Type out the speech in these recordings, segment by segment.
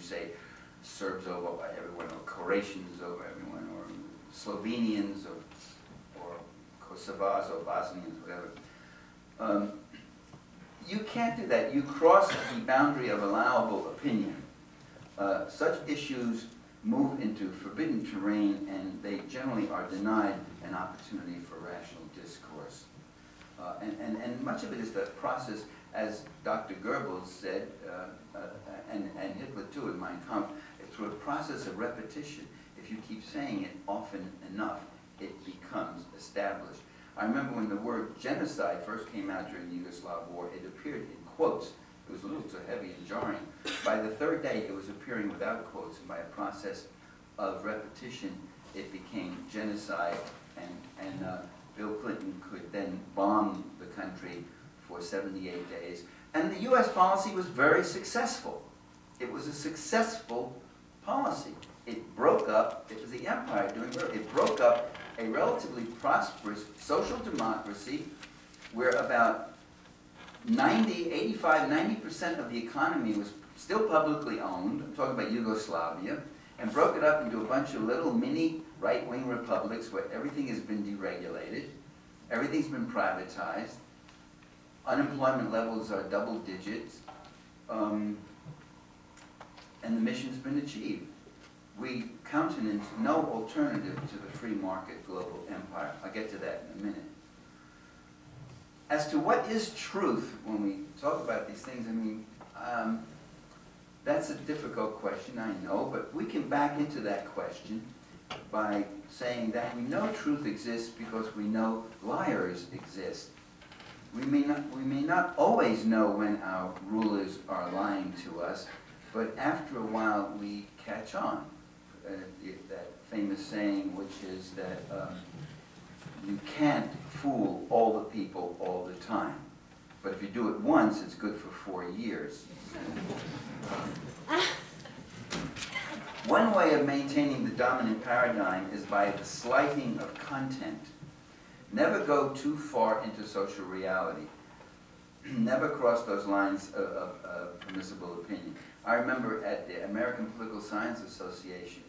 say Serbs over everyone, or Croatians over everyone, or Slovenians, or Kosovars, or Bosnians, whatever. You can't do that. You cross the boundary of allowable opinion. Such issues move into forbidden terrain, and they generally are denied an opportunity for rational discourse. And much of it is the process, as Dr. Goebbels said, and Hitler too in Mein Kampf, through a process of repetition. If you keep saying it often enough, it becomes established. I remember when the word genocide first came out during the Yugoslav war, it appeared in quotes. It was a little too heavy and jarring. By the third day, it was appearing without quotes, and by a process of repetition, it became genocide, and Bill Clinton could then bomb the country for 78 days. And the U.S. policy was very successful. It was a successful policy. It broke up, it was the empire doing work, it broke up a relatively prosperous social democracy where about 90% of the economy was still publicly owned. I'm talking about Yugoslavia, and broke it up into a bunch of little mini right-wing republics where everything has been deregulated, everything's been privatized, unemployment levels are double digits, and the mission's been achieved. We countenance no alternative to the free market global empire. I'll get to that in a minute. As to what is truth when we talk about these things, I mean, that's a difficult question, I know, but we can back into that question by saying that we know truth exists because we know liars exist. We may not always know when our rulers are lying to us, but after a while we catch on. That famous saying, which is that you can't fool all the people all the time. But if you do it once, it's good for 4 years. One way of maintaining the dominant paradigm is by the slighting of content. Never go too far into social reality. Never cross those lines of permissible opinion. I remember at the American Political Science Association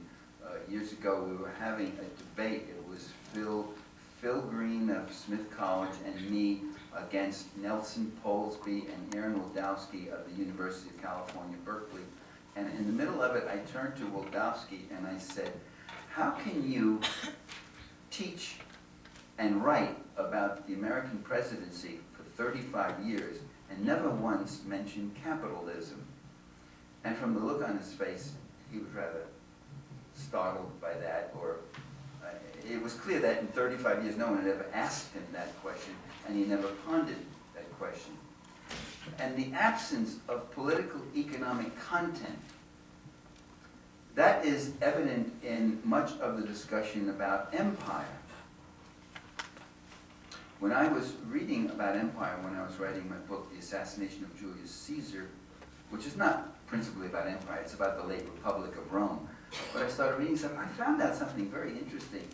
years ago, we were having a debate. It was Phil Green of Smith College and me against Nelson Polsby and Aaron Wildowski of the University of California, Berkeley. And in the middle of it, I turned to Wildowski and I said, how can you teach and write about the American presidency for 35 years and never once mention capitalism? And from the look on his face, he was rather startled by that, or it was clear that in 35 years no one had ever asked him that question, and he never pondered that question. And the absence of political economic content, that is evident in much of the discussion about empire. When I was reading about empire, when I was writing my book, The Assassination of Julius Caesar, which is not principally about empire, it's about the late Republic of Rome, but I started reading something, I found out something very interesting,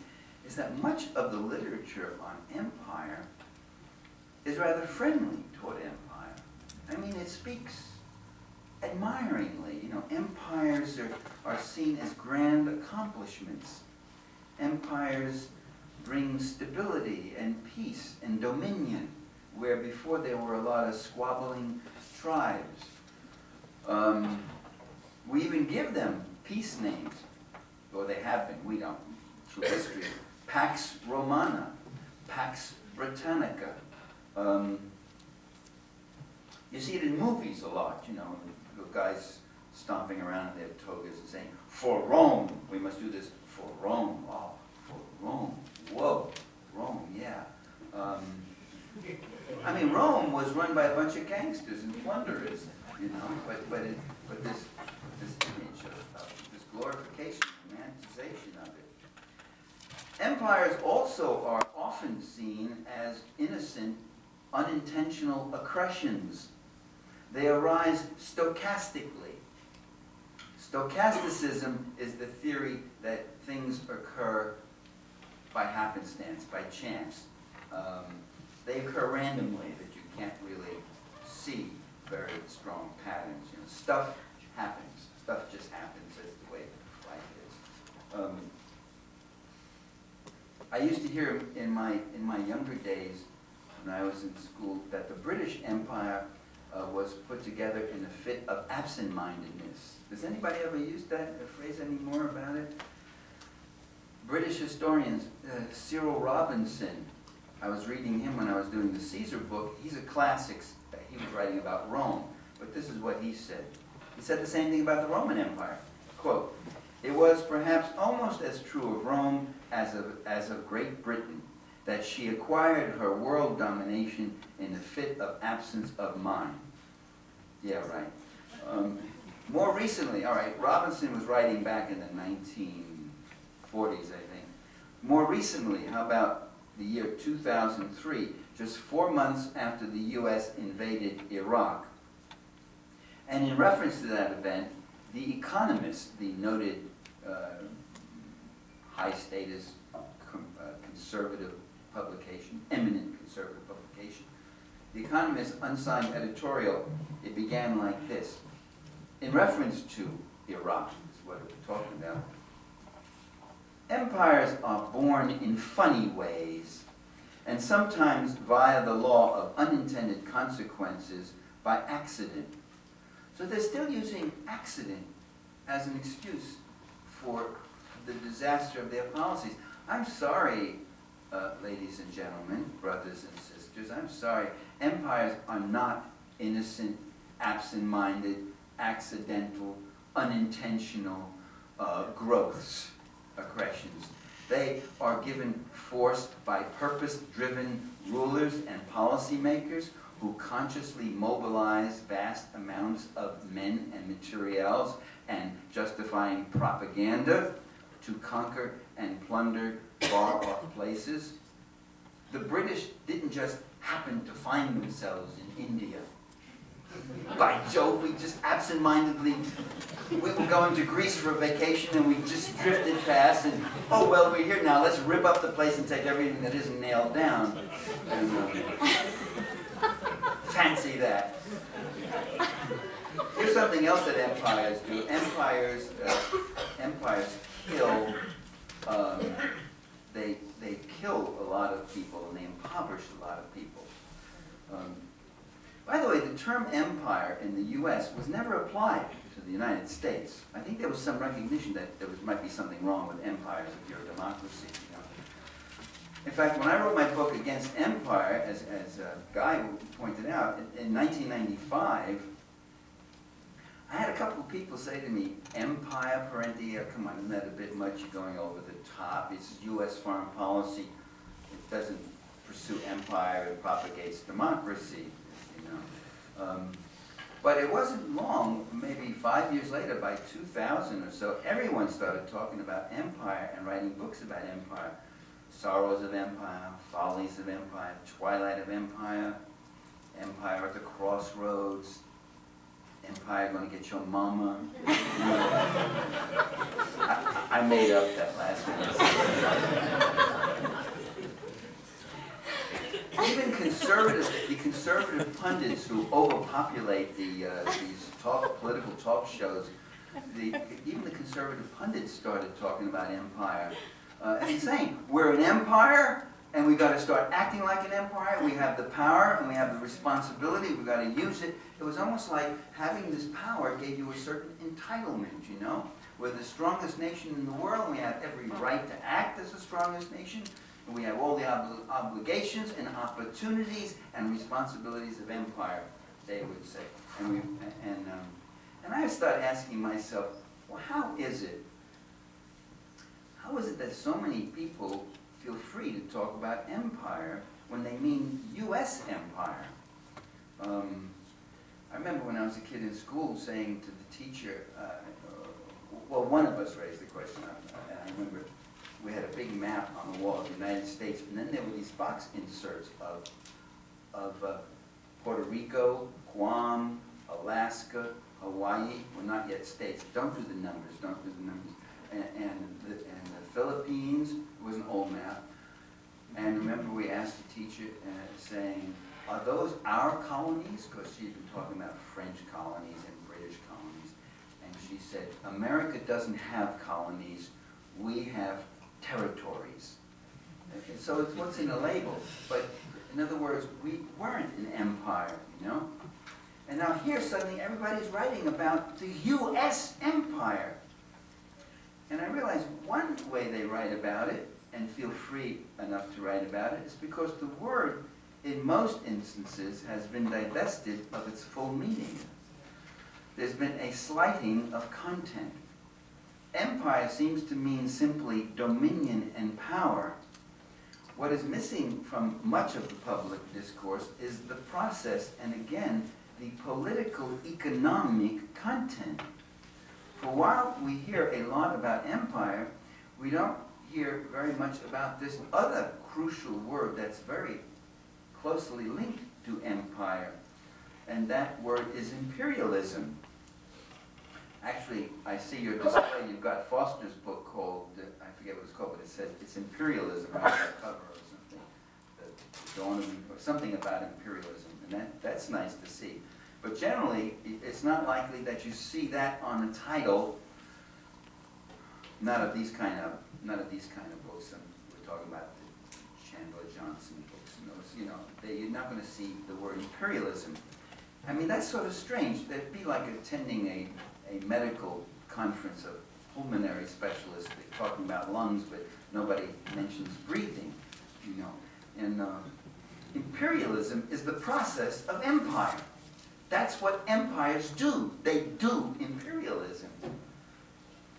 is that much of the literature on empire is rather friendly toward empire. I mean, it speaks admiringly. You know, empires are seen as grand accomplishments. Empires bring stability and peace and dominion, where before there were a lot of squabbling tribes. We even give them peace names, or they have been, we don't, through history. Pax Romana, Pax Britannica. You see it in movies a lot, you know, the guys stomping around in their togas and saying, for Rome, we must do this, for Rome, oh, for Rome, whoa, Rome, yeah. I mean, Rome was run by a bunch of gangsters and plunderers, you know, but this image of this glorification, romanticization of it. Empires also are often seen as innocent, unintentional accretions. They arise stochastically. Stochasticism is the theory that things occur by happenstance, by chance. They occur randomly, that you can't really see very strong patterns. You know, stuff happens. Stuff just happens. I used to hear in my younger days, when I was in school, that the British Empire was put together in a fit of absent-mindedness. Does anybody ever use that phrase anymore about it? British historian Cyril Robinson, I was reading him when I was doing the Caesar book. He's a classic. He was writing about Rome, but this is what he said. He said the same thing about the Roman Empire. Quote, "It was perhaps almost as true of Rome as of Great Britain, that she acquired her world domination in a fit of absence of mind." Yeah, right. More recently, all right, Robinson was writing back in the 1940s, I think. More recently, how about the year 2003, just 4 months after the U.S. invaded Iraq. And in reference to that event, The Economist, the noted high-status conservative publication, eminent conservative publication, The Economist unsigned editorial, it began like this. In reference to Iraq, is what we're talking about. "Empires are born in funny ways, and sometimes via the law of unintended consequences by accident." So they're still using accident as an excuse for the disaster of their policies. I'm sorry, ladies and gentlemen, brothers and sisters, I'm sorry. Empires are not innocent, absent-minded, accidental, unintentional growths, aggressions. They are given force by purpose-driven rulers and policymakers who consciously mobilize vast amounts of men and materials and justifying propaganda to conquer and plunder far-off places. The British didn't just happen to find themselves in India. By Jove, we just absent-mindedly, we were going to Greece for a vacation and we just drifted past and, oh, well, we're here now, let's rip up the place and take everything that isn't nailed down. And, fancy that. Here's something else that empires do. Empires kill, they kill a lot of people and they impoverish a lot of people. By the way, the term empire in the U.S. was never applied to the United States. I think there was some recognition that there might be something wrong with empires if you're a democracy. You know? In fact, when I wrote my book Against Empire, as Guy pointed out, in 1995, I had a couple of people say to me, "Empire, Parenti, come on, isn't that a bit much? You're going over the top. It's U.S. foreign policy. It doesn't pursue empire, it propagates democracy." You know. But it wasn't long, maybe 5 years later, by 2000 or so, everyone started talking about empire and writing books about empire. Sorrows of Empire, Follies of Empire, Twilight of Empire, Empire at the Crossroads, Empire Gonna Get Your Mama. I made up that last one. Even the conservative pundits who overpopulate these political talk shows, even the conservative pundits started talking about empire. And he's saying, we're an empire, and we've got to start acting like an empire. We have the power, and we have the responsibility. We've got to use it. It was almost like having this power gave you a certain entitlement, you know. We're the strongest nation in the world, and we have every right to act as the strongest nation. And we have all the obligations and opportunities and responsibilities of empire, they would say. And I started asking myself, well, how is it that so many people feel free to talk about empire when they mean U.S. empire? I remember when I was a kid in school saying to the teacher, well, one of us raised the question, and I remember we had a big map on the wall of the United States, and then there were these box inserts of Puerto Rico, Guam, Alaska, Hawaii, well, not yet states. Don't do the numbers, and the Philippines. It was an old map. And remember we asked the teacher saying, are those our colonies? Because she'd been talking about French colonies and British colonies. And she said, America doesn't have colonies. we have territories. And so it's what's in the label. But in other words, we weren't an empire, you know? And now here suddenly everybody's writing about the U.S. empire. And I realize one way they write about it, and feel free enough to write about it, is because the word, in most instances, has been divested of its full meaning. There's been a slighting of content. Empire seems to mean simply dominion and power. What is missing from much of the public discourse is the process, and again, the political economic content. For while we hear a lot about empire, we don't hear very much about this other crucial word that's very closely linked to empire, and that word is imperialism. Actually, I see your display, you've got Foster's book called, I forget what it's called, but it says it's imperialism on the cover or something. The dawn of, or something about imperialism, and that's nice to see. But generally, it's not likely that you see that on a title, not of these kind of books. And we're talking about the Chandler Johnson books and those, you know, you're not going to see the word imperialism. I mean, that's sort of strange. That'd be like attending a medical conference of pulmonary specialists. They're talking about lungs, but nobody mentions breathing, you know. And imperialism is the process of empire. That's what empires do. They do imperialism.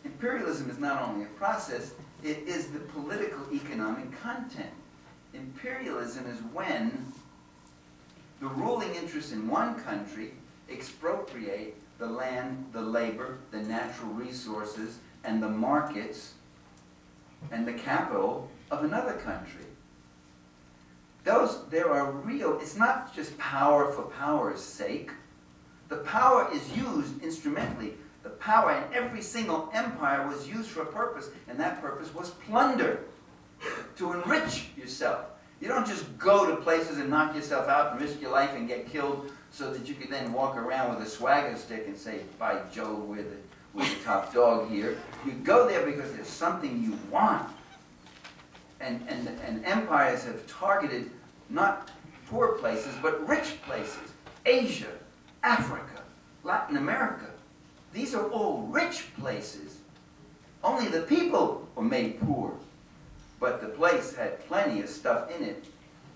Imperialism is not only a process, it is the political economic content. Imperialism is when the ruling interests in one country expropriate the land, the labor, the natural resources, and the markets, and the capital of another country. There are real, it's not just power for power's sake. The power is used instrumentally. The power in every single empire was used for a purpose, and that purpose was plunder, to enrich yourself. You don't just go to places and knock yourself out and risk your life and get killed so that you could then walk around with a swagger stick and say, by Jove, we're the top dog here. You go there because there's something you want. And empires have targeted not poor places, but rich places. Asia, Africa, Latin America. These are all rich places. Only the people were made poor. But the place had plenty of stuff in it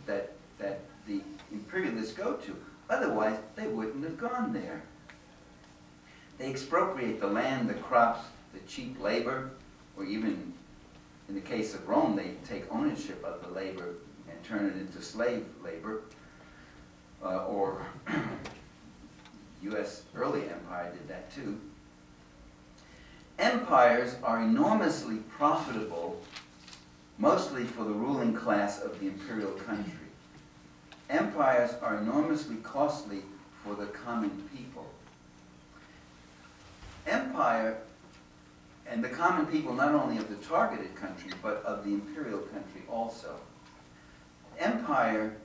that the imperialists go to. Otherwise, they wouldn't have gone there. They expropriate the land, the crops, the cheap labor, or even in the case of Rome, they take ownership of the labor and turn it into slave labor. Or U.S. early empire did that too. Empires are enormously profitable, mostly for the ruling class of the imperial country. Empires are enormously costly for the common people. Empire, and the common people not only of the targeted country, but of the imperial country also. Empire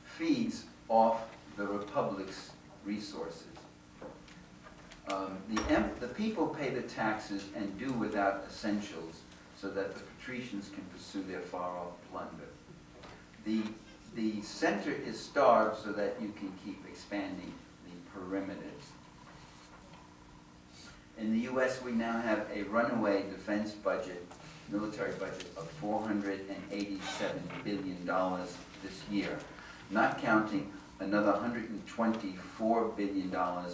feeds off the republic's resources. The people pay the taxes and do without essentials so that the patricians can pursue their far-off plunder. The center is starved so that you can keep expanding the perimeters. In the U.S., we now have a runaway defense budget, military budget, of $487 billion this year, not counting another $124 billion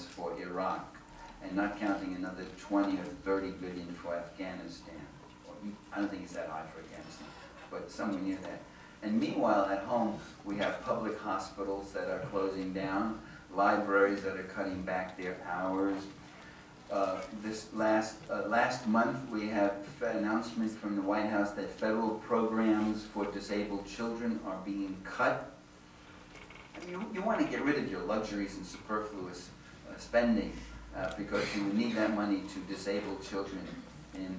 for Iraq, and not counting another 20 or 30 billion for Afghanistan. I don't think it's that high for Afghanistan, but somewhere near that. And meanwhile, at home, we have public hospitals that are closing down, libraries that are cutting back their hours. This last month, we have an announcement from the White House that federal programs for disabled children are being cut. I mean, you want to get rid of your luxuries and superfluous spending because you need that money to disable children in